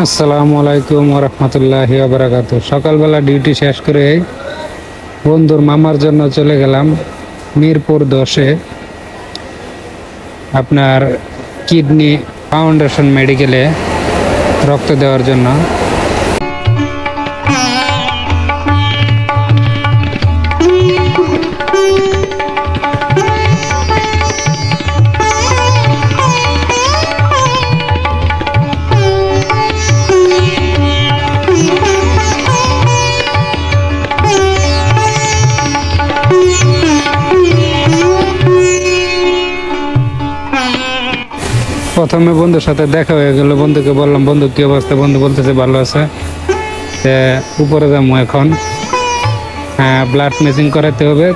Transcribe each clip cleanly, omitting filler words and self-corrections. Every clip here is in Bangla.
আসসালামু আলাইকুম ওরহমতুল্লাহি ওয়া সকালবেলা ডিউটি শেষ করে বন্ধুর মামার জন্য চলে গেলাম মিরপুর 10-এ আপনার কিডনি ফাউন্ডেশন মেডিকেলে রক্ত দেওয়ার জন্য। প্রথমে বন্ধুর সাথে দেখা হয়ে গেল, বন্ধুকে বললাম বন্ধু কি অবস্থা, বন্ধু বলতেছে ভালো আছে। উপরে যাবো এখন, হ্যাঁ ব্লাড ম্যাচিং করাতে হবে,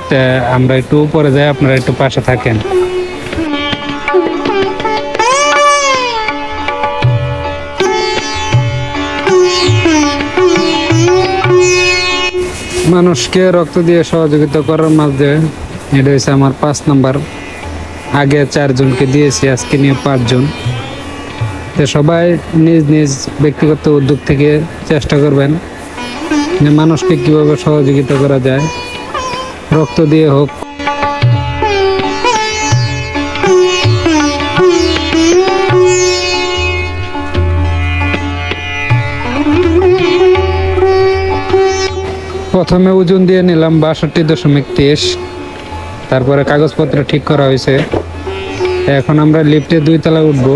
আমরা একটু উপরে যাই, আপনারা একটু পাশে থাকেন। মানুষকে রক্ত দিয়ে সহযোগিতা করার মাঝে এটা হচ্ছে আমার 5 নাম্বার। আগে 4 জনকে দিয়েছি, আজকে নিয়ে 5 জন। তো সবাই নিজ নিজ ব্যক্তিগত উদ্যোগ থেকে চেষ্টা করবেন যে মানুষকে কিভাবে সহযোগিতা করা যায়, রক্ত দিয়ে হোক। প্রথমে ওজন দিয়ে নিলাম 62.30, তারপরে কাগজপত্র ঠিক করা হয়েছে। এখন আমরা লিফটে 2 তলা উঠবো,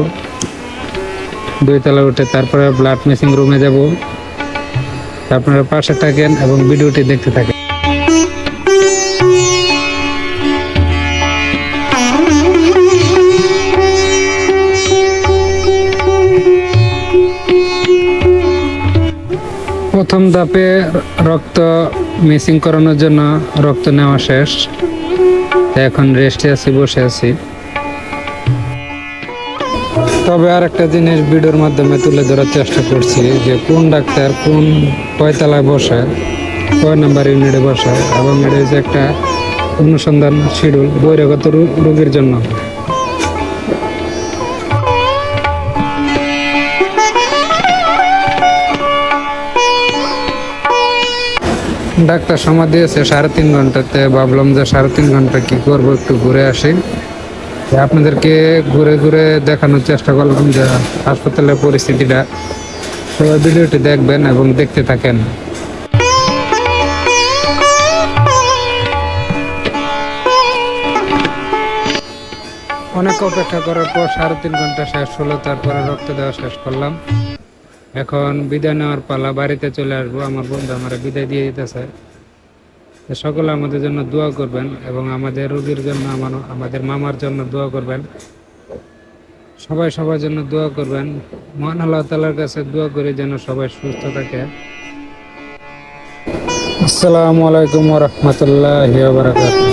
2 তলা উঠে তারপরে ব্লাড মেশিন রুমে যাব। আপনারা পাশে থাকেন এবং ভিডিওটি দেখতে থাকেন। প্রথম ধাপে রক্ত মিসিং করানোর জন্য রক্ত নেওয়া শেষ, এখন রেস্টে আছি, বসে আছি। তবে আর একটা জিনিস ভিডিওর মাধ্যমে তুলে ধরার চেষ্টা করছি যে কোন ডাক্তার কোন কয়তলায় বসে, কয় নাম্বার ইউনিটে বসে, এবং এটা হচ্ছে একটা অনুসন্ধান শিডিউল বহিরাগত রোগীর জন্য। ডাক্তার সময় দিয়েছে 3.5 ঘন্টাতে, ভাবলাম যে 3.5 ঘন্টা কি করবো, একটু ঘুরে আসি। আপনাদেরকে ঘুরে ঘুরে দেখানোর চেষ্টা করলাম যে হাসপাতালের পরিস্থিতিটা। সবাই ভিডিওটি দেখবেন এবং দেখতে থাকেন। অনেক অপেক্ষা করার পর 3.5 ঘন্টা শেষ হলো, তারপরে রক্ত দেওয়া শেষ করলাম। এখন বিদায় নেওয়ার পালা, বাড়িতে চলে আসবো। আমার বন্ধু আমার বিদায় দিয়ে দিতেছে। সকলে আমাদের জন্য দোয়া করবেন এবং আমাদের রোগীর জন্য, আমাদের মামার জন্য দোয়া করবেন। সবাই সবার জন্য দোয়া করবেন। মহান আল্লাহ তাআলার কাছে দোয়া করি যেন সবাই সুস্থ থাকে। আসসালামু আলাইকুম ওয়া রাহমাতুল্লাহি ওয়া বারাকাতুহু।